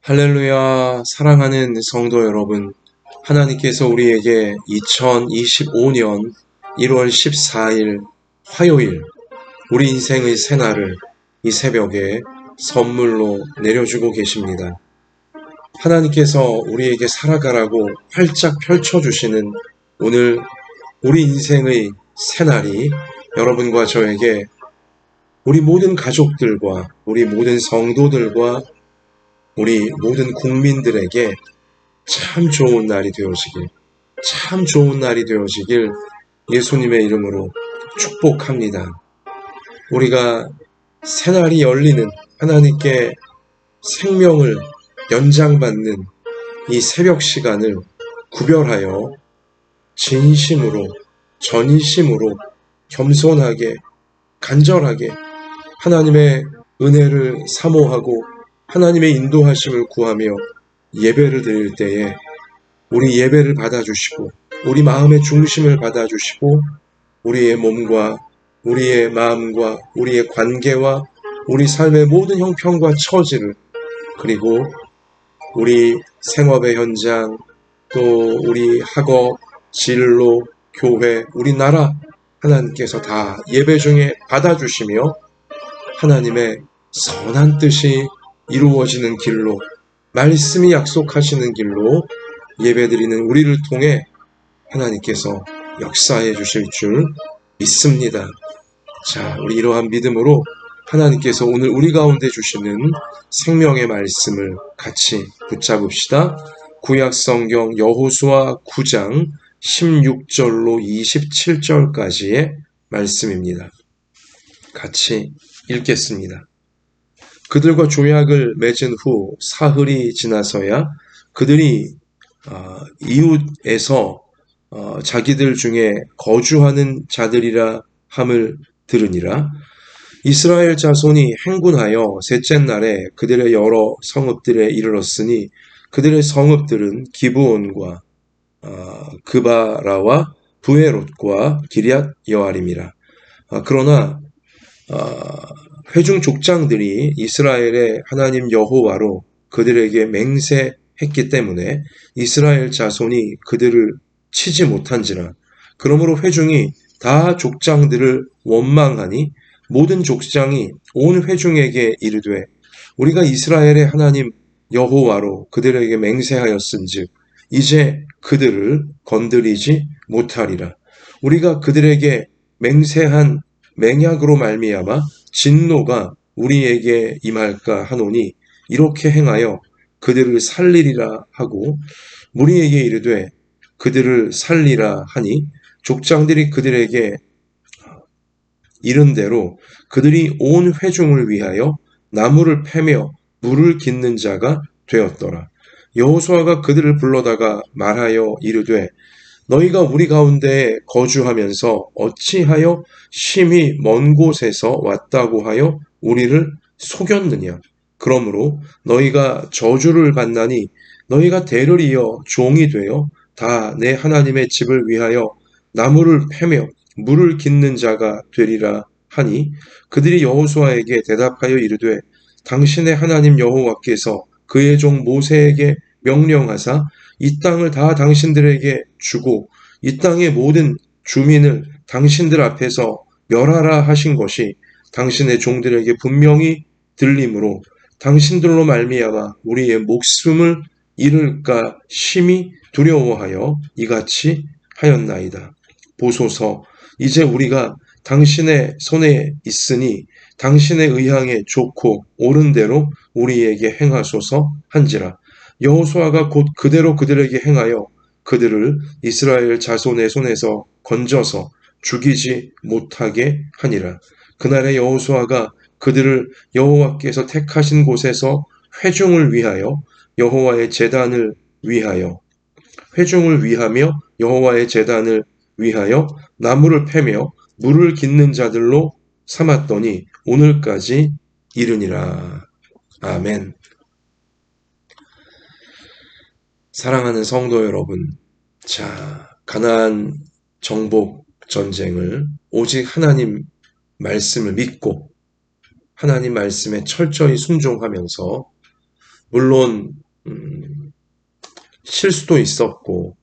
할렐루야, 사랑하는 성도 여러분. 하나님께서 우리에게 2025년 1월 14일 화요일, 우리 인생의 새날을 이 새벽에 선물로 내려주고 계십니다. 하나님께서 우리에게 살아가라고 활짝 펼쳐주시는 오늘 우리 인생의 새날이 여러분과 저에게, 우리 모든 가족들과 우리 모든 성도들과 우리 모든 국민들에게 참 좋은 날이 되어지길, 참 좋은 날이 되어지길 예수님의 이름으로 축복합니다. 우리가 새날이 열리는, 하나님께 생명을 연장받는 이 새벽 시간을 구별하여 진심으로, 전심으로, 겸손하게, 간절하게 하나님의 은혜를 사모하고 하나님의 인도하심을 구하며 예배를 드릴 때에 우리 예배를 받아주시고 우리 마음의 중심을 받아주시고 우리의 몸과 우리의 마음과 우리의 관계와 우리 삶의 모든 형편과 처지를, 그리고 우리 생업의 현장, 또 우리 학업, 진로, 교회, 우리 나라 하나님께서 다 예배 중에 받아주시며 하나님의 선한 뜻이 이루어지는 길로, 말씀이 약속하시는 길로 예배드리는 우리를 통해 하나님께서 역사해 주실 줄 믿습니다. 자, 우리 이러한 믿음으로 하나님께서 오늘 우리 가운데 주시는 생명의 말씀을 같이 붙잡읍시다. 구약성경 여호수아 9장 16절로 27절까지의 말씀입니다. 같이 읽겠습니다. 그들과 조약을 맺은 후 사흘이 지나서야 그들이 이웃에서 자기들 중에 거주하는 자들이라 함을 들으니라. 이스라엘 자손이 행군하여 셋째 날에 그들의 여러 성읍들에 이르렀으니 그들의 성읍들은 기브온과 그바라와 부에롯과 기럇 여아림이라. 그러나 회중 족장들이 이스라엘의 하나님 여호와로 그들에게 맹세했기 때문에 이스라엘 자손이 그들을 치지 못한지라. 그러므로 회중이 다 족장들을 원망하니 모든 족장이 온 회중에게 이르되 우리가 이스라엘의 하나님 여호와로 그들에게 맹세하였은즉 이제 그들을 건드리지 못하리라. 우리가 그들에게 맹세한 맹약으로 말미암아 진노가 우리에게 임할까 하노니 이렇게 행하여 그들을 살리리라 하고 무리에게 이르되 그들을 살리라 하니 족장들이 그들에게 이른 대로 그들이 온 회중을 위하여 나무를 패며 물을 깃는 자가 되었더라. 여호수아가 그들을 불러다가 말하여 이르되 너희가 우리 가운데에 거주하면서 어찌하여 심히 먼 곳에서 왔다고 하여 우리를 속였느냐. 그러므로 너희가 저주를 받나니 너희가 대를 이어 종이 되어 다 내 하나님의 집을 위하여 나무를 패며 물을 깃는 자가 되리라 하니 그들이 여호수아에게 대답하여 이르되 당신의 하나님 여호와께서 그의 종 모세에게 명령하사 이 땅을 다 당신들에게 주고 이 땅의 모든 주민을 당신들 앞에서 멸하라 하신 것이 당신의 종들에게 분명히 들림으로 당신들로 말미암아 우리의 목숨을 잃을까 심히 두려워하여 이같이 하였나이다. 보소서, 이제 우리가 당신의 손에 있으니 당신의 의향에 좋고 옳은 대로 우리에게 행하소서 한지라. 여호수아가 곧 그대로 그들에게 행하여 그들을 이스라엘 자손의 손에서 건져서 죽이지 못하게 하니라. 그날에 여호수아가 그들을 여호와께서 택하신 곳에서 회중을 위하여 여호와의 제단을 위하여 회중을 위하며 여호와의 제단을 위하여 나무를 패며 물을 깃는 자들로 삼았더니 오늘까지 이르니라. 아멘. 사랑하는 성도 여러분, 자, 가나안 정복 전쟁을 오직 하나님 말씀을 믿고 하나님 말씀에 철저히 순종하면서 물론 실수도 있었고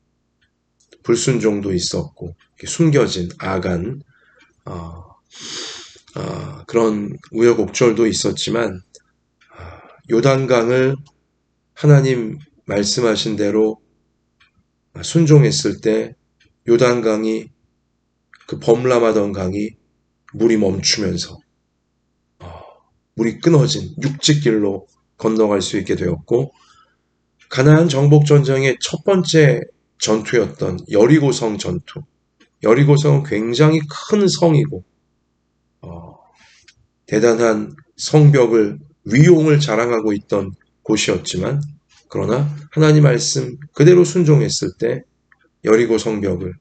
불순종도 있었고 숨겨진 아간 어, 그런 우여곡절도 있었지만 요단강을 하나님 말씀하신 대로 순종했을 때 요단강이 그 범람하던 강이 물이 멈추면서 물이 끊어진 육지길로 건너갈 수 있게 되었고 가나안 정복 전쟁의 첫 번째 전투였던 여리고성 전투. 여리고성은 굉장히 큰 성이고 대단한 성벽을 위용을 자랑하고 있던 곳이었지만 그러나 하나님 말씀 그대로 순종했을 때 여리고 성벽을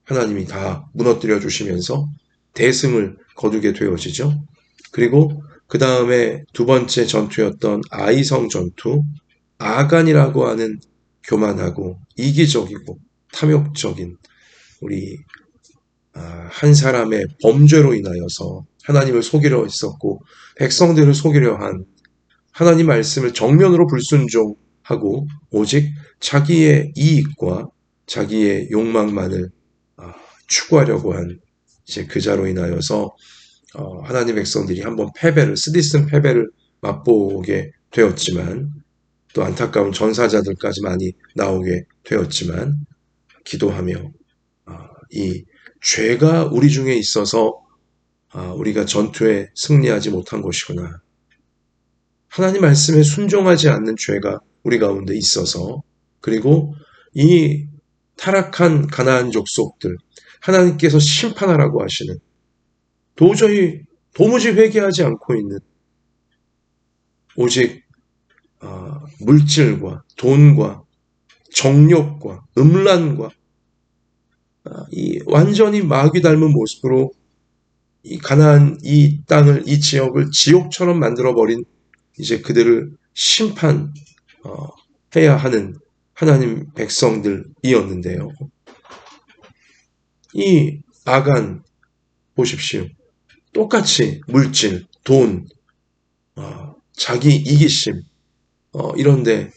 하나님이 다 무너뜨려 주시면서 대승을 거두게 되어지죠. 그리고 그 다음에 두 번째 전투였던 아이성 전투, 아간이라고 하는 교만하고 이기적이고 탐욕적인 우리 한 사람의 범죄로 인하여서 하나님을 속이려 했었고 백성들을 속이려 한 하나님 말씀을 정면으로 불순종하고 오직 자기의 이익과 자기의 욕망만을 추구하려고 한 이제 그자로 인하여서 하나님 백성들이 한번 쓰디쓴 패배를 맛보게 되었지만 또 안타까운 전사자들까지 많이 나오게 되었지만 기도하며 이 죄가 우리 중에 있어서 우리가 전투에 승리하지 못한 것이구나. 하나님 말씀에 순종하지 않는 죄가 우리 가운데 있어서 그리고 이 타락한 가나안 족속들 하나님께서 심판하라고 하시는 도무지 회개하지 않고 있는 오직 물질과 돈과 정욕과 음란과 이 완전히 마귀 닮은 모습으로 이 가나안 이 땅을 이 지역을 지옥처럼 만들어버린 이제 그들을 심판해야 하는 하나님 백성들이었는데요. 이 아간 보십시오. 똑같이 물질, 돈, 자기 이기심 이런데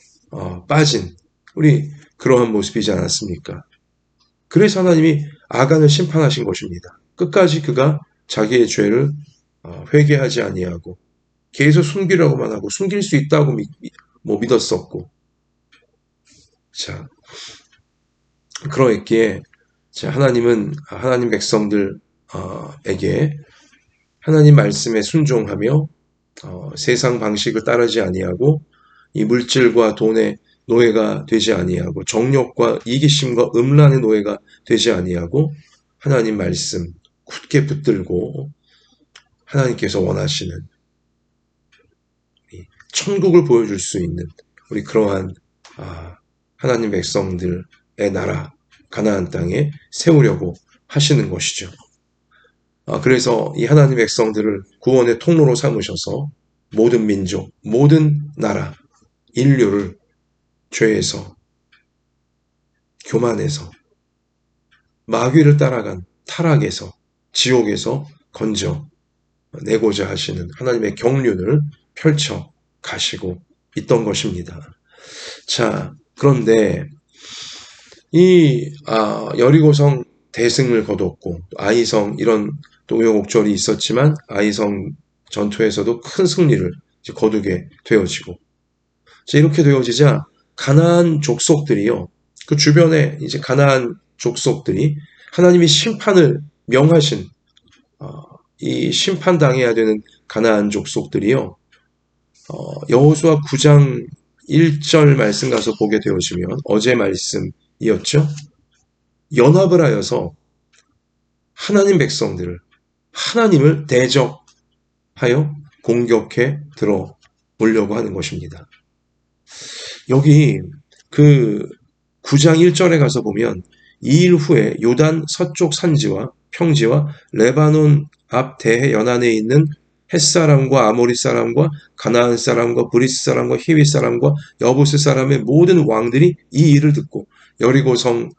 빠진 우리 그러한 모습이지 않았습니까? 그래서 하나님이 아간을 심판하신 것입니다. 끝까지 그가 자기의 죄를 회개하지 아니하고 계속 숨기려고만 하고 숨길 수 있다고 믿었었고 자 그러했기에 하나님은 하나님 백성들에게 하나님 말씀에 순종하며 세상 방식을 따르지 아니하고 이 물질과 돈의 노예가 되지 아니하고 정욕과 이기심과 음란의 노예가 되지 아니하고 하나님 말씀 굳게 붙들고 하나님께서 원하시는 천국을 보여줄 수 있는 우리 그러한 하나님 백성들의 나라 가나안 땅에 세우려고 하시는 것이죠. 그래서 이 하나님 백성들을 구원의 통로로 삼으셔서 모든 민족, 모든 나라, 인류를 죄에서, 교만에서, 마귀를 따라간 타락에서, 지옥에서 건져 내고자 하시는 하나님의 경륜을 펼쳐 가시고 있던 것입니다. 자, 그런데 이 여리고성 대승을 거뒀고 아이성 이런 또 우여곡절이 있었지만 아이성 전투에서도 큰 승리를 거두게 되어지고 이렇게 되어지자 가나안 족속들이요 그 주변에 이제 가나안 족속들이 하나님이 심판을 명하신 이 심판당해야 되는 가나안 족속들이요 여호수아 9장 1절 말씀 가서 보게 되어지면 어제 말씀이었죠. 연합을 하여서 하나님 백성들을 하나님을 대적하여 공격해 들어오려고 하는 것입니다. 여기 그 9장 1절에 가서 보면 2일 후에 요단 서쪽 산지와 평지와 레바논 앞 대해 연안에 있는 햇사람과 아모리 사람과 가나안 사람과 브리스 사람과 히위 사람과 여부스 사람의 모든 왕들이 이 일을 듣고 여리고성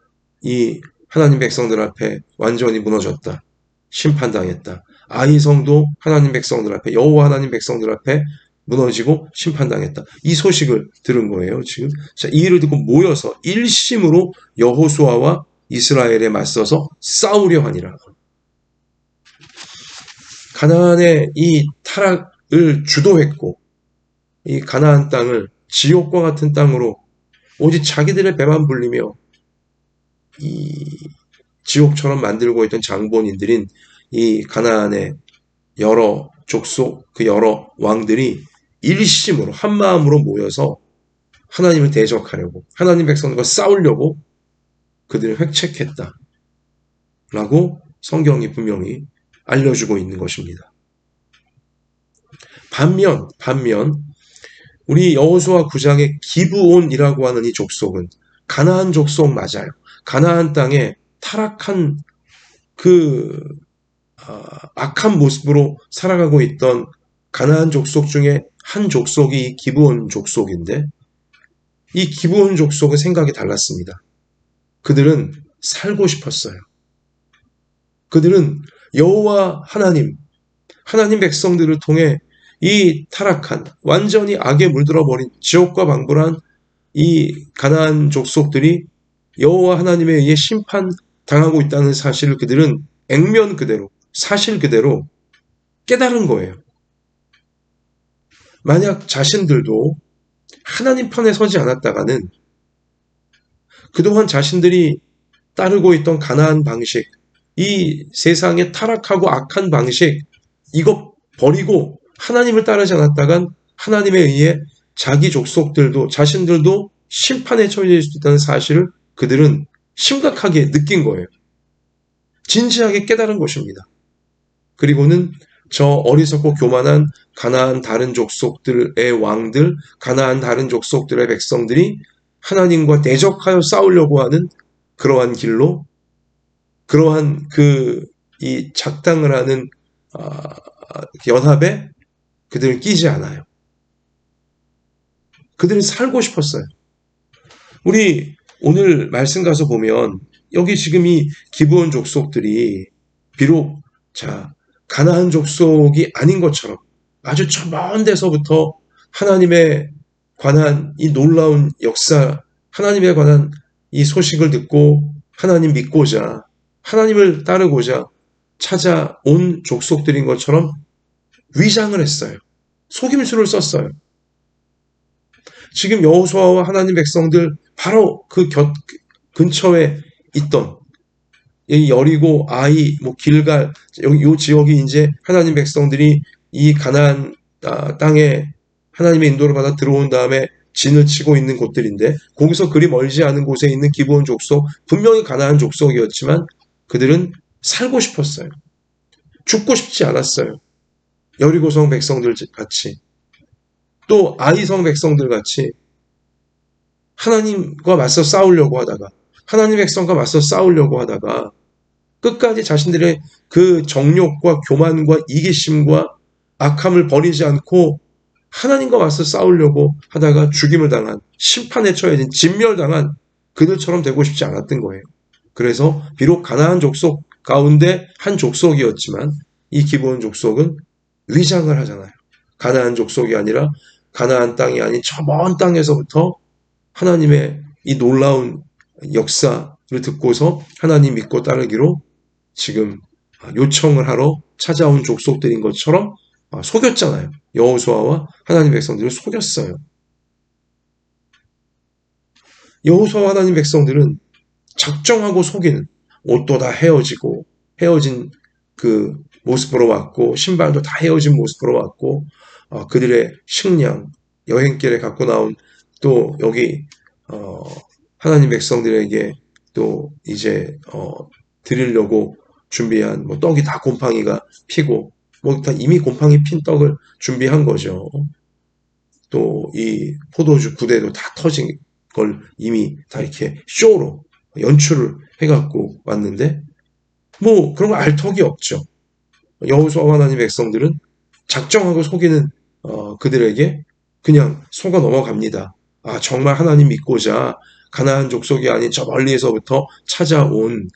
이 하나님 백성들 앞에 완전히 무너졌다. 심판당했다. 아이성도 하나님 백성들 앞에 여호와 하나님 백성들 앞에 무너지고 심판당했다. 이 소식을 들은 거예요, 지금. 자, 이 일을 듣고 모여서 일심으로 여호수아와 이스라엘에 맞서서 싸우려 하니라. 가나안의 이 타락을 주도했고, 이 가나안 땅을 지옥과 같은 땅으로 오직 자기들의 배만 불리며 이 지옥처럼 만들고 있던 장본인들인 이 가나안의 여러 족속, 그 여러 왕들이 일심으로 한 마음으로 모여서 하나님을 대적하려고, 하나님 백성들과 싸우려고 그들을 획책했다 라고 성경이 분명히 알려주고 있는 것입니다. 반면 우리 여호수아 9장의 기브온이라고 하는 이 족속은 가나안 족속 맞아요. 가나안 땅에 타락한 그 악한 모습으로 살아가고 있던 가나안 족속 중에 한 족속이 기브온 족속인데, 이 기브온 족속은 생각이 달랐습니다. 그들은 살고 싶었어요. 그들은 여호와 하나님 백성들을 통해 이 타락한, 완전히 악에 물들어버린 지옥과 방불한 이 가나안 족속들이 여호와 하나님에 의해 심판당하고 있다는 사실을 그들은 액면 그대로, 사실 그대로 깨달은 거예요. 만약 자신들도 하나님 편에 서지 않았다가는 그동안 자신들이 따르고 있던 가나안 방식, 이 세상의 타락하고 악한 방식, 이거 버리고 하나님을 따르지 않았다간 하나님에 의해 자기 족속들도, 자신들도 심판에 처해질 수 있다는 사실을 그들은 심각하게 느낀 거예요. 진지하게 깨달은 것입니다. 그리고는 저 어리석고 교만한 가나안 다른 족속들의 왕들, 가나안 다른 족속들의 백성들이 하나님과 대적하여 싸우려고 하는 그러한 길로, 그러한 이 작당을 하는 연합에 그들은 끼지 않아요. 그들은 살고 싶었어요. 우리 오늘 말씀 가서 보면 여기 지금 이 기브온 족속들이 비록 가나안 족속이 아닌 것처럼 아주 저 먼 데서부터 하나님에 관한 이 놀라운 역사, 하나님에 관한 이 소식을 듣고 하나님 믿고자, 하나님을 따르고자 찾아온 족속들인 것처럼 위장을 했어요. 속임수를 썼어요. 지금 여호수아와 하나님 백성들 바로 그 근처에 있던 이 여리고, 아이, 길갈, 이 지역이 이제 하나님 백성들이 이 가나안 땅에 하나님의 인도를 받아 들어온 다음에 진을 치고 있는 곳들인데, 거기서 그리 멀지 않은 곳에 있는 기브온 족속, 분명히 가나안 족속이었지만 그들은 살고 싶었어요. 죽고 싶지 않았어요. 여리고성 백성들 같이, 또 아이성 백성들 같이 하나님과 맞서 싸우려고 하다가, 하나님 백성과 맞서 싸우려고 하다가 끝까지 자신들의 그 정욕과 교만과 이기심과 악함을 버리지 않고 하나님과 맞서 싸우려고 하다가 죽임을 당한, 심판에 처해진, 진멸당한 그들처럼 되고 싶지 않았던 거예요. 그래서 비록 가나안 족속 가운데 한 족속이었지만 이 기브온 족속은 위장을 하잖아요. 가나안 족속이 아니라 가나안 땅이 아닌 저 먼 땅에서부터 하나님의 이 놀라운 역사를 듣고서 하나님 믿고 따르기로 지금 요청을 하러 찾아온 족속들인 것처럼 속였잖아요. 여호수아와 하나님 백성들을 속였어요. 여호수아와 하나님 백성들은 작정하고 속이는, 옷도 다 헤어진 그 모습으로 왔고, 신발도 다 헤어진 모습으로 왔고, 그들의 식량, 여행길에 갖고 나온, 또 여기 하나님 백성들에게 또 이제 드리려고 준비한 떡이 다 곰팡이가 피고, 다 이미 곰팡이 핀 떡을 준비한 거죠. 또 이 포도주 부대도 다 터진 걸 이미 다 이렇게 쇼로 연출을 해갖고 왔는데, 그런 거 알 턱이 없죠. 여호수아와 하나님 백성들은 작정하고 속이는 그들에게 그냥 속아 넘어갑니다. 정말 하나님 믿고자 가나안 족속이 아닌 저 멀리에서부터 찾아온,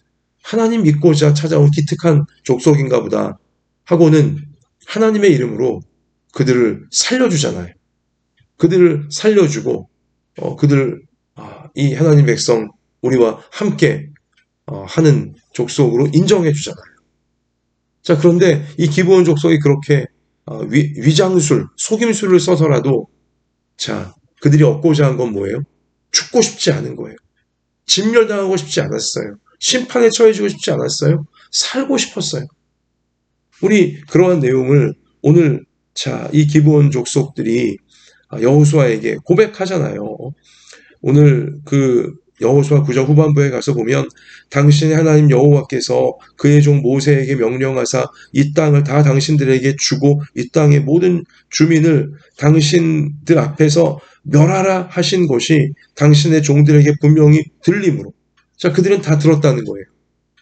하나님 믿고자 찾아온 기특한 족속인가 보다 하고는 하나님의 이름으로 그들을 살려주잖아요. 그들을 살려주고 이 하나님 백성 우리와 함께 하는 족속으로 인정해 주잖아요. 자, 그런데 이 기브온 족속이 그렇게 위장술, 속임수를 써서라도 자, 그들이 얻고자 한 건 뭐예요? 죽고 싶지 않은 거예요. 진멸당하고 싶지 않았어요. 심판에 처해지고 싶지 않았어요. 살고 싶었어요. 우리 그러한 내용을 오늘 이 기브온 족속들이 여호수아에게 고백하잖아요. 오늘 그 여호수아 9장 후반부에 가서 보면 당신의 하나님 여호와께서 그의 종 모세에게 명령하사 이 땅을 다 당신들에게 주고 이 땅의 모든 주민을 당신들 앞에서 멸하라 하신 것이 당신의 종들에게 분명히 들림으로 자 그들은 다 들었다는 거예요.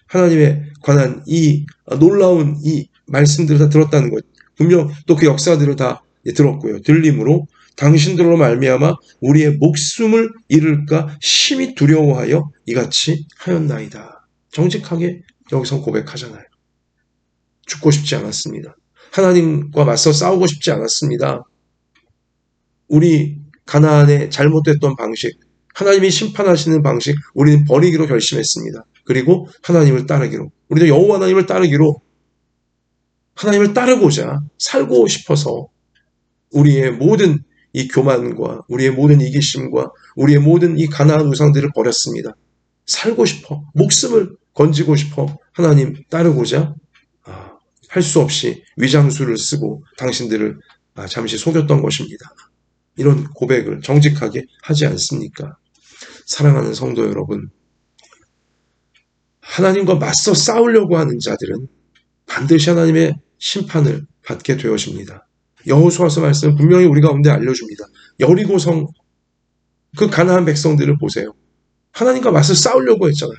하나님에 관한 이 놀라운 이 말씀들을 다 들었다는 것. 분명 또 그 역사들을 다 들었고요. 들림으로 당신들로 말미암아 우리의 목숨을 잃을까 심히 두려워하여 이같이 하였나이다. 정직하게 여기서 고백하잖아요. 죽고 싶지 않았습니다. 하나님과 맞서 싸우고 싶지 않았습니다. 우리 가나안의 잘못됐던 방식, 하나님이 심판하시는 방식, 우리는 버리기로 결심했습니다. 그리고 하나님을 따르기로, 우리도 여호와 하나님을 따르기로, 하나님을 따르고자 살고 싶어서 우리의 모든 이 교만과 우리의 모든 이기심과 우리의 모든 이 가나안 우상들을 버렸습니다. 살고 싶어, 목숨을 건지고 싶어 하나님 따르고자 할 수 없이 위장수를 쓰고 당신들을 잠시 속였던 것입니다. 이런 고백을 정직하게 하지 않습니까? 사랑하는 성도 여러분, 하나님과 맞서 싸우려고 하는 자들은 반드시 하나님의 심판을 받게 되어집니다. 여호수아서 말씀은 분명히 우리 가운데 알려줍니다. 여리고성 그 가나안 백성들을 보세요. 하나님과 맞서 싸우려고 했잖아요.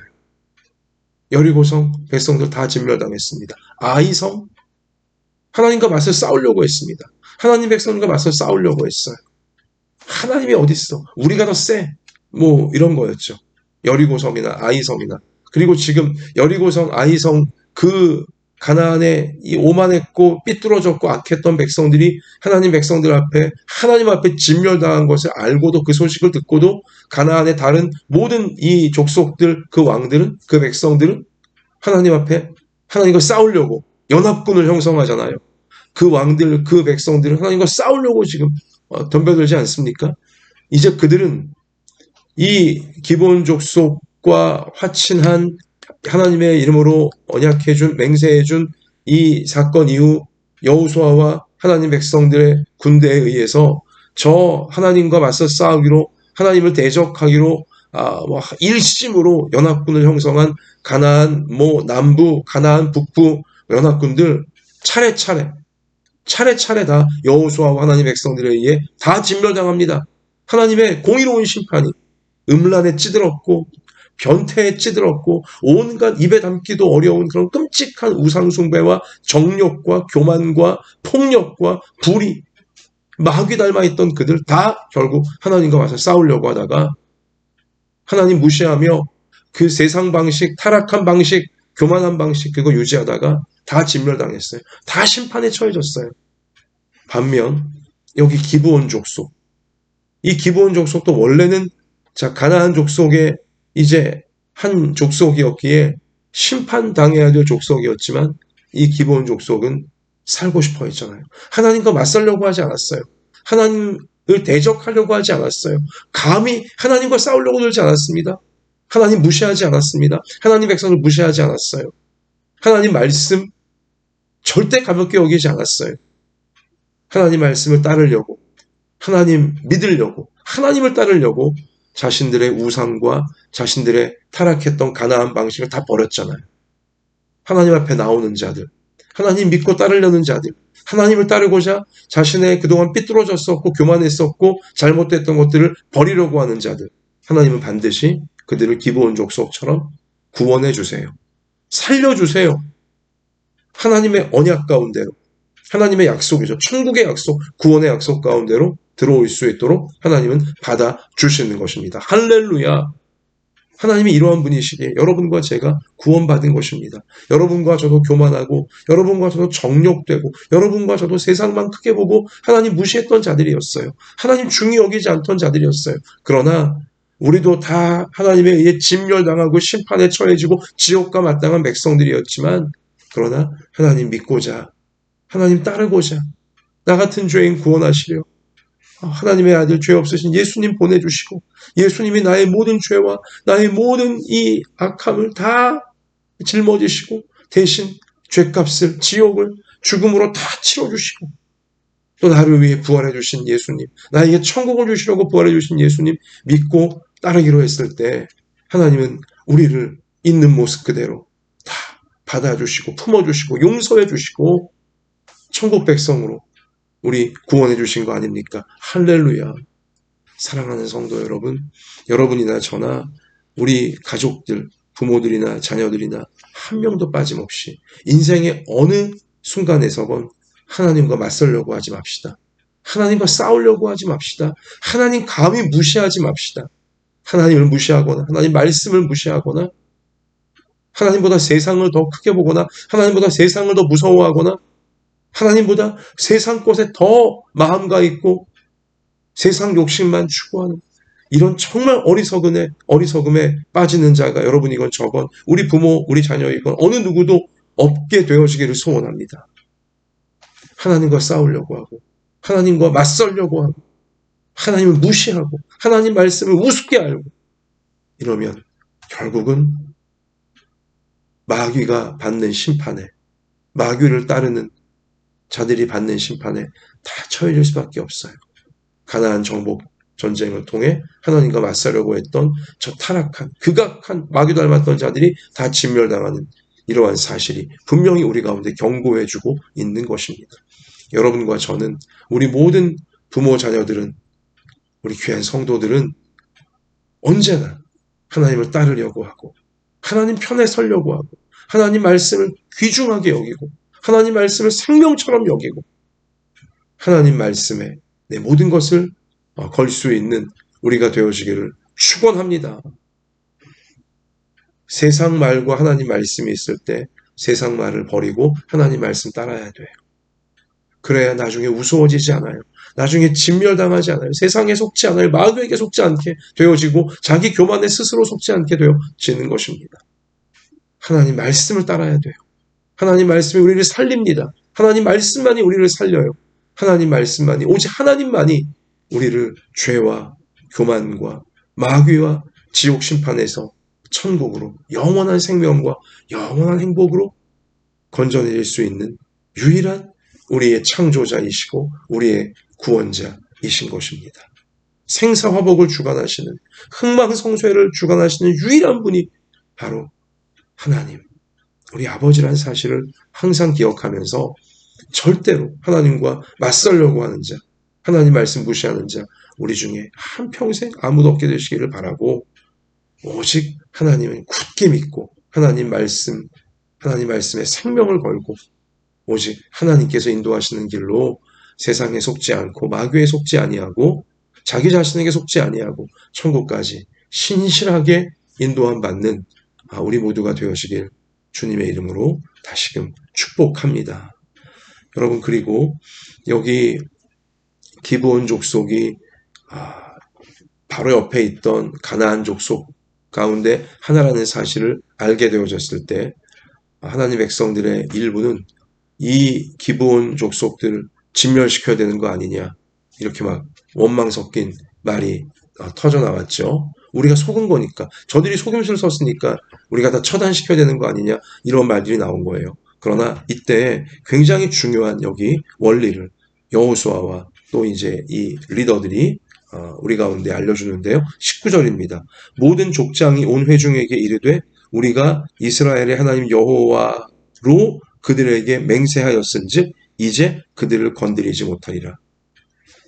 여리고성 백성들 다 진멸당했습니다. 아이성 하나님과 맞서 싸우려고 했습니다. 하나님 백성과 맞서 싸우려고 했어요. 하나님이 어디 있어? 우리가 더 세. 뭐 이런 거였죠. 여리고성이나 아이성이나 그리고 지금 여리고성, 아이성 그 가나안에 이 오만했고 삐뚤어졌고 악했던 백성들이 하나님 백성들 앞에 하나님 앞에 진멸당한 것을 알고도 그 소식을 듣고도 가나안의 다른 모든 이 족속들 그 왕들은 그 백성들은 하나님 앞에 하나님과 싸우려고 연합군을 형성하잖아요. 그 왕들 그 백성들은 하나님과 싸우려고 지금 덤벼들지 않습니까? 이제 그들은 이 기브온 족속과 화친한 하나님의 이름으로 언약해준 맹세해준 이 사건 이후 여호수아와 하나님 백성들의 군대에 의해서 저 하나님과 맞서 싸우기로 하나님을 대적하기로 일심으로 연합군을 형성한 가나안 남부 가나안 북부 연합군들 차례차례 다 여호수아와 하나님 백성들에 의해 다 진멸당합니다. 하나님의 공의로운 심판이 음란에 찌들었고 변태에 찌들었고 온갖 입에 담기도 어려운 그런 끔찍한 우상숭배와 정욕과 교만과 폭력과 불의 마귀 닮아있던 그들 다 결국 하나님과 와서 싸우려고 하다가 하나님 무시하며 그 세상 방식, 타락한 방식, 교만한 방식 그거 유지하다가 다 진멸당했어요. 다 심판에 처해졌어요. 반면 여기 기브온 족속 이 기브온 족속도 원래는 가나안 족속의 이제 한 족속이었기에 심판당해야 될 족속이었지만 이 기브온 족속은 살고 싶어 했잖아요. 하나님과 맞서려고 하지 않았어요. 하나님을 대적하려고 하지 않았어요. 감히 하나님과 싸우려고 들지 않았습니다. 하나님 무시하지 않았습니다. 하나님 백성을 무시하지 않았어요. 하나님 말씀 절대 가볍게 여기지 않았어요. 하나님 말씀을 따르려고 하나님 믿으려고 하나님을 따르려고 자신들의 우상과 자신들의 타락했던 가나안 방식을 다 버렸잖아요. 하나님 앞에 나오는 자들, 하나님 믿고 따르려는 자들, 하나님을 따르고자 자신의 그동안 삐뚤어졌었고 교만했었고 잘못됐던 것들을 버리려고 하는 자들, 하나님은 반드시 그들을 기브온 족속처럼 구원해 주세요. 살려주세요. 하나님의 언약 가운데로, 하나님의 약속이죠. 천국의 약속, 구원의 약속 가운데로 들어올 수 있도록 하나님은 받아주시는 것입니다. 할렐루야. 하나님이 이러한 분이시기에 여러분과 제가 구원받은 것입니다. 여러분과 저도 교만하고 여러분과 저도 정욕되고 여러분과 저도 세상만 크게 보고 하나님 무시했던 자들이었어요. 하나님 중히 여기지 않던 자들이었어요. 그러나 우리도 다 하나님에 의해 진멸당하고 심판에 처해지고 지옥과 마땅한 백성들이었지만, 그러나 하나님 믿고자, 하나님 따르고자 나 같은 죄인 구원하시려 하나님의 아들 죄 없으신 예수님 보내주시고, 예수님이 나의 모든 죄와 나의 모든 이 악함을 다 짊어지시고 대신 죄값을, 지옥을 죽음으로 다 치러주시고, 또 나를 위해 부활해 주신 예수님, 나에게 천국을 주시려고 부활해 주신 예수님 믿고 따르기로 했을 때 하나님은 우리를 있는 모습 그대로 다 받아주시고 품어주시고 용서해 주시고 천국 백성으로 우리 구원해 주신 거 아닙니까? 할렐루야. 사랑하는 성도 여러분, 여러분이나 저나 우리 가족들, 부모들이나 자녀들이나 한 명도 빠짐없이 인생의 어느 순간에서건 하나님과 맞서려고 하지 맙시다. 하나님과 싸우려고 하지 맙시다. 하나님 감히 무시하지 맙시다. 하나님을 무시하거나 하나님 말씀을 무시하거나 하나님보다 세상을 더 크게 보거나 하나님보다 세상을 더 무서워하거나 하나님보다 세상 것에 더 마음가 있고 세상 욕심만 추구하는 이런 정말 어리석음에 빠지는 자가 여러분이건 저건 우리 부모, 우리 자녀이건 어느 누구도 없게 되어지기를 소원합니다. 하나님과 싸우려고 하고 하나님과 맞설려고 하고 하나님을 무시하고 하나님 말씀을 우습게 알고 이러면 결국은 마귀가 받는 심판에, 마귀를 따르는 자들이 받는 심판에 다 처해질 수밖에 없어요. 가나안 정복 전쟁을 통해 하나님과 맞서려고 했던 저 타락한, 극악한 마귀 닮았던 자들이 다 진멸당하는 이러한 사실이 분명히 우리 가운데 경고해주고 있는 것입니다. 여러분과 저는, 우리 모든 부모 자녀들은, 우리 귀한 성도들은 언제나 하나님을 따르려고 하고 하나님 편에 서려고 하고 하나님 말씀을 귀중하게 여기고 하나님 말씀을 생명처럼 여기고 하나님 말씀에 내 모든 것을 걸 수 있는 우리가 되어지기를 축원합니다. 세상 말과 하나님 말씀이 있을 때 세상 말을 버리고 하나님 말씀 따라야 돼요. 그래야 나중에 우스워지지 않아요. 나중에 진멸당하지 않아요. 세상에 속지 않아요. 마귀에게 속지 않게 되어지고 자기 교만에 스스로 속지 않게 되어지는 것입니다. 하나님 말씀을 따라야 돼요. 하나님 말씀이 우리를 살립니다. 하나님 말씀만이 우리를 살려요. 하나님 말씀만이, 오직 하나님만이 우리를 죄와 교만과 마귀와 지옥 심판에서 천국으로, 영원한 생명과 영원한 행복으로 건져내릴 수 있는 유일한 우리의 창조자이시고 우리의 구원자이신 것입니다. 생사화복을 주관하시는, 흥망성쇠를 주관하시는 유일한 분이 바로 하나님, 우리 아버지라는 사실을 항상 기억하면서 절대로 하나님과 맞서려고 하는 자, 하나님 말씀 무시하는 자, 우리 중에 한평생 아무도 없게 되시기를 바라고, 오직 하나님을 굳게 믿고 하나님 말씀에 생명을 걸고 오직 하나님께서 인도하시는 길로 세상에 속지 않고 마귀에 속지 아니하고 자기 자신에게 속지 아니하고 천국까지 신실하게 인도함 받는 우리 모두가 되어지길 주님의 이름으로 다시금 축복합니다. 여러분, 그리고 여기 기브온 족속이 바로 옆에 있던 가나안 족속 가운데 하나라는 사실을 알게 되어졌을 때 하나님 백성들의 일부는 이 기브온 족속들을 진멸시켜야 되는 거 아니냐, 이렇게 막 원망 섞인 말이 터져 나왔죠. 우리가 속은 거니까, 저들이 속임수를 썼으니까 우리가 다 처단시켜야 되는 거 아니냐, 이런 말들이 나온 거예요. 그러나 이때 굉장히 중요한 여기 원리를 여호수아와 또 이제 이 리더들이 우리 가운데 알려주는데요. 19절입니다. 모든 족장이 온 회중에게 이르되 우리가 이스라엘의 하나님 여호와로 그들에게 맹세하였은즉 이제 그들을 건드리지 못하리라.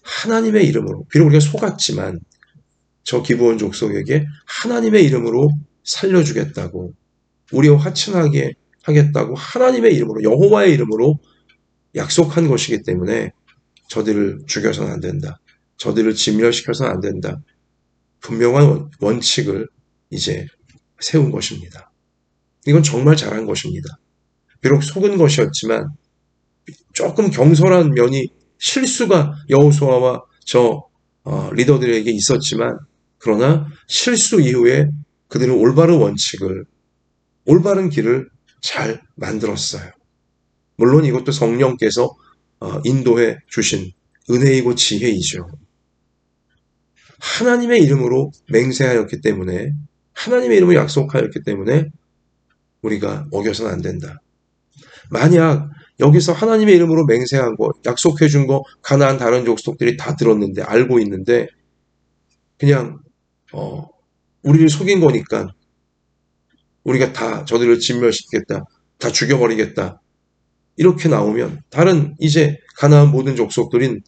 하나님의 이름으로, 비록 우리가 속았지만 저 기브온 족속에게 하나님의 이름으로 살려주겠다고, 우리와 화친하게 하겠다고 하나님의 이름으로, 여호와의 이름으로 약속한 것이기 때문에 저들을 죽여서는 안 된다. 저들을 진멸시켜서는 안 된다. 분명한 원칙을 이제 세운 것입니다. 이건 정말 잘한 것입니다. 비록 속은 것이었지만 조금 경솔한 면이 실수가 여호수아와 저 리더들에게 있었지만 그러나 실수 이후에 그들은 올바른 원칙을 올바른 길을 잘 만들었어요. 물론 이것도 성령께서 인도해 주신 은혜이고 지혜이죠. 하나님의 이름으로 맹세하였기 때문에 하나님의 이름으로 약속하였기 때문에 우리가 어겨서는 안 된다. 만약 여기서 하나님의 이름으로 맹세한 거, 약속해 준 거, 가나안 다른 족속들이 다 들었는데, 알고 있는데, 그냥, 우리를 속인 거니까, 우리가 다 저들을 진멸시키겠다, 다 죽여버리겠다, 이렇게 나오면, 다른, 이제, 가나안 모든 족속들은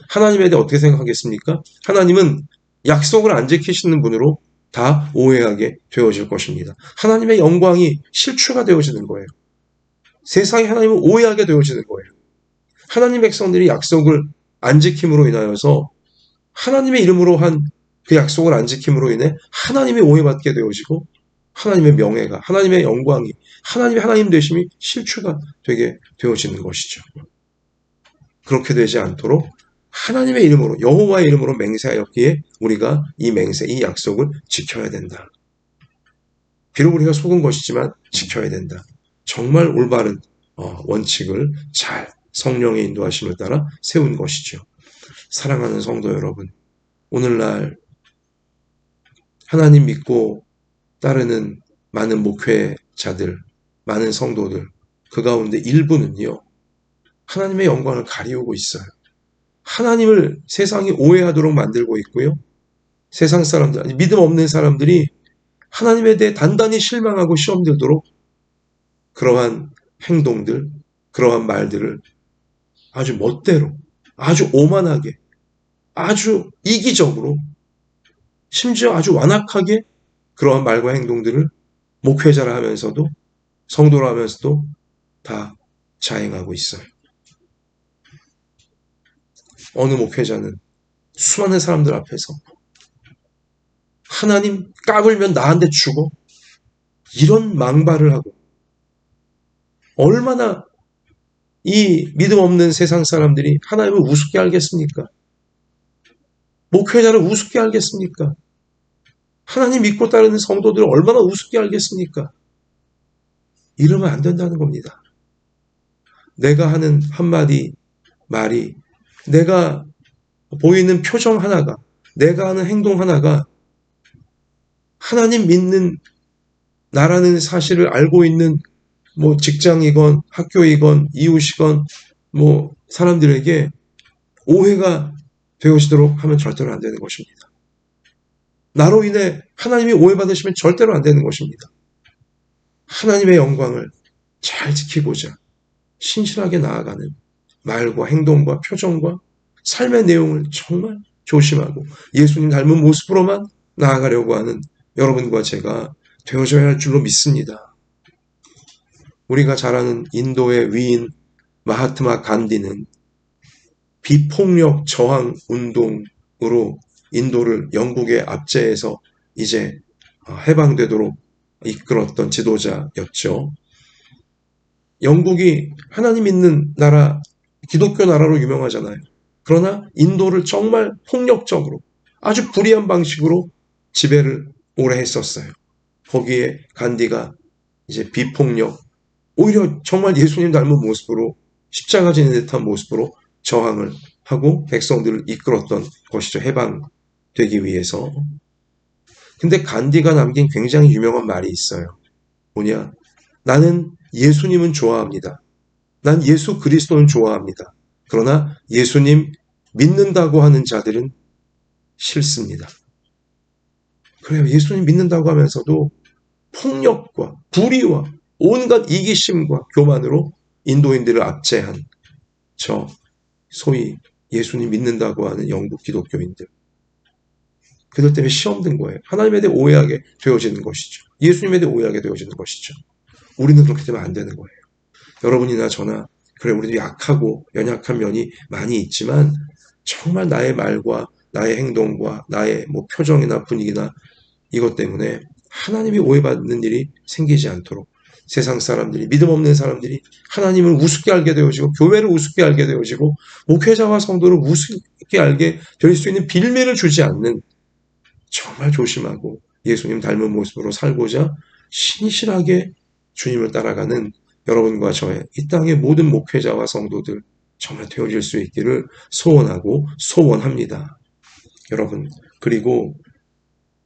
하나님에 대해 어떻게 생각하겠습니까? 하나님은 약속을 안 지키시는 분으로 다 오해하게 되어질 것입니다. 하나님의 영광이 실추가 되어지는 거예요. 세상이 하나님을 오해하게 되어지는 거예요. 하나님 백성들이 약속을 안 지킴으로 인하여서 하나님의 이름으로 한 그 약속을 안 지킴으로 인해 하나님이 오해받게 되어지고 하나님의 명예가, 하나님의 영광이, 하나님의 하나님 되심이 실추가 되게 되어지는 것이죠. 그렇게 되지 않도록 하나님의 이름으로, 여호와의 이름으로 맹세하였기에 우리가 이 맹세, 이 약속을 지켜야 된다. 비록 우리가 속은 것이지만 지켜야 된다. 정말 올바른 원칙을 잘 성령의 인도하심을 따라 세운 것이죠. 사랑하는 성도 여러분, 오늘날 하나님 믿고 따르는 많은 목회자들, 많은 성도들, 그 가운데 일부는요, 하나님의 영광을 가리우고 있어요. 하나님을 세상이 오해하도록 만들고 있고요. 세상 사람들, 믿음 없는 사람들이 하나님에 대해 단단히 실망하고 시험 들도록 그러한 행동들, 그러한 말들을 아주 멋대로, 아주 오만하게, 아주 이기적으로, 심지어 아주 완악하게 그러한 말과 행동들을 목회자라 하면서도 성도라 하면서도 다 자행하고 있어요. 어느 목회자는 수많은 사람들 앞에서 하나님 까불면 나한테 죽어? 이런 망발을 하고 얼마나 이 믿음 없는 세상 사람들이 하나님을 우습게 알겠습니까? 목회자를 우습게 알겠습니까? 하나님 믿고 따르는 성도들을 얼마나 우습게 알겠습니까? 이러면 안 된다는 겁니다. 내가 하는 한마디 말이, 내가 보이는 표정 하나가, 내가 하는 행동 하나가 하나님 믿는 나라는 사실을 알고 있는 뭐 직장이건 학교이건 이웃이건 뭐 사람들에게 오해가 되어지도록 하면 절대로 안 되는 것입니다. 나로 인해 하나님이 오해받으시면 절대로 안 되는 것입니다. 하나님의 영광을 잘 지키고자 신실하게 나아가는 말과 행동과 표정과 삶의 내용을 정말 조심하고 예수님 닮은 모습으로만 나아가려고 하는 여러분과 제가 되어져야 할 줄로 믿습니다. 우리가 잘 아는 인도의 위인 마하트마 간디는 비폭력 저항 운동으로 인도를 영국의 압제에서 이제 해방되도록 이끌었던 지도자였죠. 영국이 하나님 믿는 나라, 기독교 나라로 유명하잖아요. 그러나 인도를 정말 폭력적으로 아주 불의한 방식으로 지배를 오래 했었어요. 거기에 간디가 이제 비폭력, 오히려 정말 예수님 닮은 모습으로 십자가 지는 듯한 모습으로 저항을 하고 백성들을 이끌었던 것이죠. 해방되기 위해서. 근데 간디가 남긴 굉장히 유명한 말이 있어요. 뭐냐? 나는 예수님은 좋아합니다. 난 예수 그리스도는 좋아합니다. 그러나 예수님 믿는다고 하는 자들은 싫습니다. 그래요. 예수님 믿는다고 하면서도 폭력과 불의와 온갖 이기심과 교만으로 인도인들을 압제한 저 소위 예수님 믿는다고 하는 영국 기독교인들. 그들 때문에 시험 든 거예요. 하나님에 대해 오해하게 되어지는 것이죠. 예수님에 대해 오해하게 되어지는 것이죠. 우리는 그렇게 되면 안 되는 거예요. 여러분이나 저나 그래 우리도 약하고 연약한 면이 많이 있지만 정말 나의 말과 나의 행동과 나의 뭐 표정이나 분위기나 이것 때문에 하나님이 오해받는 일이 생기지 않도록 세상 사람들이, 믿음 없는 사람들이 하나님을 우습게 알게 되어지고 교회를 우습게 알게 되어지고 목회자와 성도를 우습게 알게 될 수 있는 빌미를 주지 않는, 정말 조심하고 예수님 닮은 모습으로 살고자 신실하게 주님을 따라가는 여러분과 저의 이 땅의 모든 목회자와 성도들 정말 되어질 수 있기를 소원하고 소원합니다. 여러분, 그리고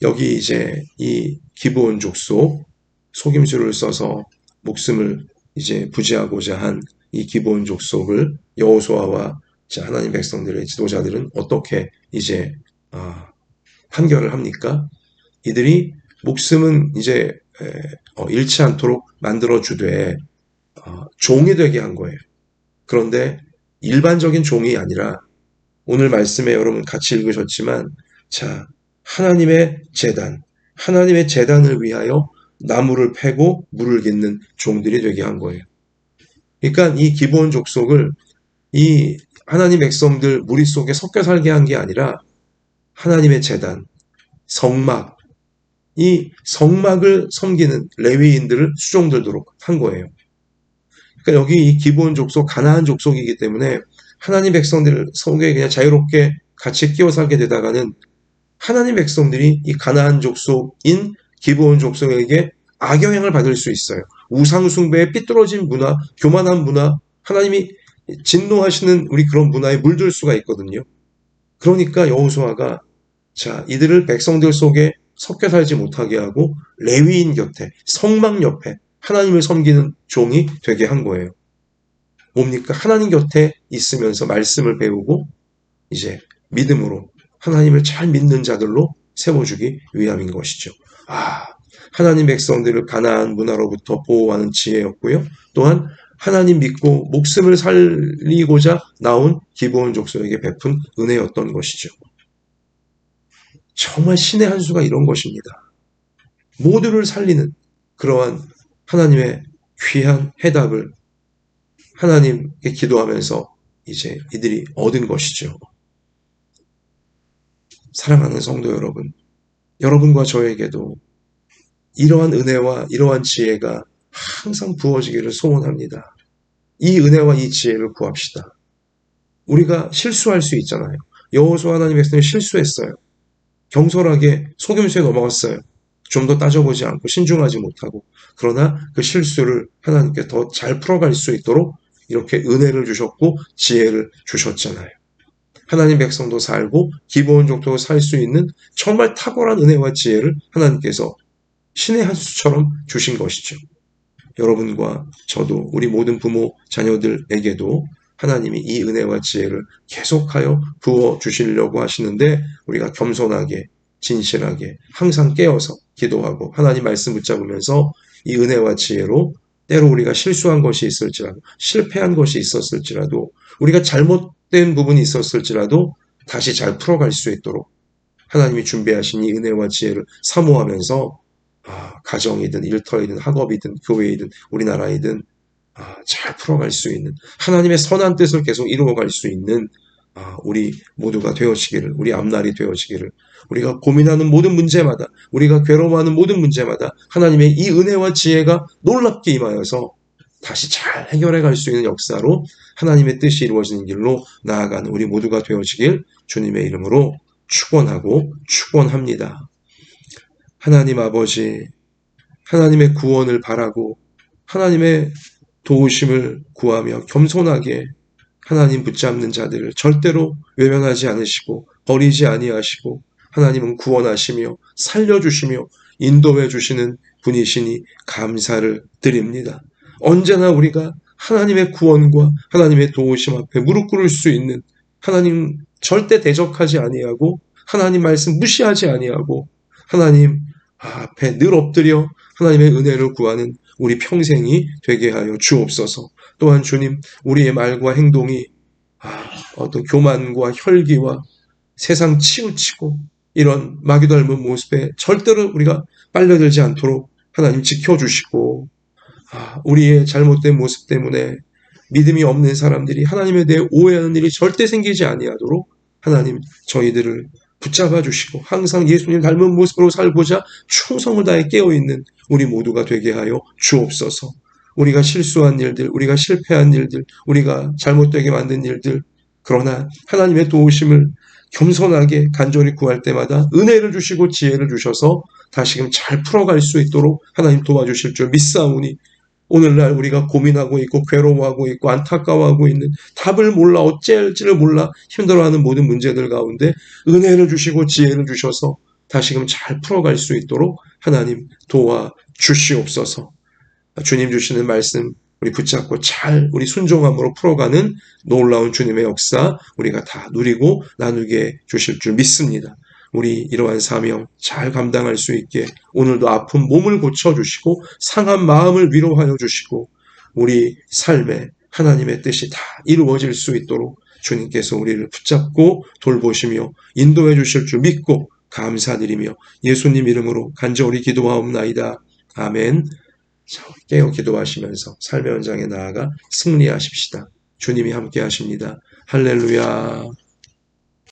여기 이제 이 기브온 족속, 속임수를 써서 목숨을 이제 부지하고자 한 이 기브온 족속을 여호수아와 하나님 백성들의 지도자들은 어떻게 이제 판결을 합니까? 이들이 목숨은 이제 잃지 않도록 만들어 주되 종이 되게 한 거예요. 그런데 일반적인 종이 아니라 오늘 말씀에 여러분 같이 읽으셨지만, 자, 하나님의 제단을 위하여 나무를 패고 물을 깃는 종들이 되게 한 거예요. 그러니까 이 기브온 족속을 이 하나님 백성들 무리 속에 섞여 살게 한 게 아니라 하나님의 제단, 성막, 이 성막을 섬기는 레위인들을 수종들도록 한 거예요. 그러니까 여기 이 기브온 족속, 가나안 족속이기 때문에 하나님 백성들 속에 그냥 자유롭게 같이 끼워 살게 되다가는 하나님 백성들이 이 가나안 족속인 기브온 족속에게 악영향을 받을 수 있어요. 우상 숭배의 삐뚤어진 문화, 교만한 문화, 하나님이 진노하시는 우리 그런 문화에 물들 수가 있거든요. 그러니까 여호수아가 자, 이들을 백성들 속에 섞여 살지 못하게 하고 레위인 곁에, 성막 옆에 하나님을 섬기는 종이 되게 한 거예요. 뭡니까? 하나님 곁에 있으면서 말씀을 배우고 이제 믿음으로 하나님을 잘 믿는 자들로 세워주기 위함인 것이죠. 하나님 백성들을 가나안 문화로부터 보호하는 지혜였고요. 또한 하나님 믿고 목숨을 살리고자 나온 기브온 족속에게 베푼 은혜였던 것이죠. 정말 신의 한 수가 이런 것입니다. 모두를 살리는 그러한 하나님의 귀한 해답을 하나님께 기도하면서 이제 이들이 얻은 것이죠. 사랑하는 성도 여러분, 여러분과 저에게도 이러한 은혜와 이러한 지혜가 항상 부어지기를 소원합니다. 이 은혜와 이 지혜를 구합시다. 우리가 실수할 수 있잖아요. 여호수아 하나님 백성이 실수했어요. 경솔하게 속임수에 넘어갔어요. 좀 더 따져보지 않고 신중하지 못하고. 그러나 그 실수를 하나님께 더 잘 풀어갈 수 있도록 이렇게 은혜를 주셨고 지혜를 주셨잖아요. 하나님 백성도 살고 기브온 족도 살 수 있는 정말 탁월한 은혜와 지혜를 하나님께서 신의 한 수처럼 주신 것이죠. 여러분과 저도 우리 모든 부모 자녀들에게도 하나님이 이 은혜와 지혜를 계속하여 부어주시려고 하시는데 우리가 겸손하게 진실하게 항상 깨어서 기도하고 하나님 말씀 붙잡으면서 이 은혜와 지혜로 때로 우리가 실수한 것이 있을지라도 실패한 것이 있었을지라도 우리가 잘못된 부분이 있었을지라도 다시 잘 풀어갈 수 있도록 하나님이 준비하신 이 은혜와 지혜를 사모하면서 가정이든 일터이든 학업이든 교회이든 우리나라이든 잘 풀어갈 수 있는 하나님의 선한 뜻을 계속 이루어갈 수 있는 우리 모두가 되어지기를, 우리 앞날이 되어지기를, 우리가 고민하는 모든 문제마다, 우리가 괴로워하는 모든 문제마다 하나님의 이 은혜와 지혜가 놀랍게 임하여서 다시 잘 해결해 갈 수 있는 역사로 하나님의 뜻이 이루어지는 길로 나아가는 우리 모두가 되어지길 주님의 이름으로 축원하고 축원합니다. 하나님 아버지, 하나님의 구원을 바라고 하나님의 도우심을 구하며 겸손하게 하나님 붙잡는 자들을 절대로 외면하지 않으시고 버리지 아니하시고 하나님은 구원하시며 살려주시며 인도해 주시는 분이시니 감사를 드립니다. 언제나 우리가 하나님의 구원과 하나님의 도우심 앞에 무릎 꿇을 수 있는 하나님 절대 대적하지 아니하고 하나님 말씀 무시하지 아니하고 하나님 앞에 늘 엎드려 하나님의 은혜를 구하는 우리 평생이 되게 하여 주옵소서. 또한 주님, 우리의 말과 행동이 어떤 교만과 혈기와 세상 치우치고 이런 마귀 닮은 모습에 절대로 우리가 빨려들지 않도록 하나님 지켜주시고 우리의 잘못된 모습 때문에 믿음이 없는 사람들이 하나님에 대해 오해하는 일이 절대 생기지 아니하도록 하나님 저희들을 붙잡아 주시고 항상 예수님 닮은 모습으로 살고자 충성을 다해 깨어있는 우리 모두가 되게 하여 주옵소서. 우리가 실수한 일들, 우리가 실패한 일들, 우리가 잘못되게 만든 일들, 그러나 하나님의 도우심을 겸손하게 간절히 구할 때마다 은혜를 주시고 지혜를 주셔서 다시금 잘 풀어갈 수 있도록 하나님 도와주실 줄 믿사오니, 오늘날 우리가 고민하고 있고 괴로워하고 있고 안타까워하고 있는, 답을 몰라 어찌할지를 몰라 힘들어하는 모든 문제들 가운데 은혜를 주시고 지혜를 주셔서 다시금 잘 풀어갈 수 있도록 하나님 도와주시옵소서. 주님 주시는 말씀 우리 붙잡고 잘 우리 순종함으로 풀어가는 놀라운 주님의 역사 우리가 다 누리고 나누게 주실 줄 믿습니다. 우리 이러한 사명 잘 감당할 수 있게 오늘도 아픈 몸을 고쳐주시고 상한 마음을 위로하여 주시고 우리 삶에 하나님의 뜻이 다 이루어질 수 있도록 주님께서 우리를 붙잡고 돌보시며 인도해 주실 줄 믿고 감사드리며 예수님 이름으로 간절히 기도하옵나이다. 아멘. 깨어 기도하시면서 삶의 현장에 나아가 승리하십시다. 주님이 함께 하십니다. 할렐루야.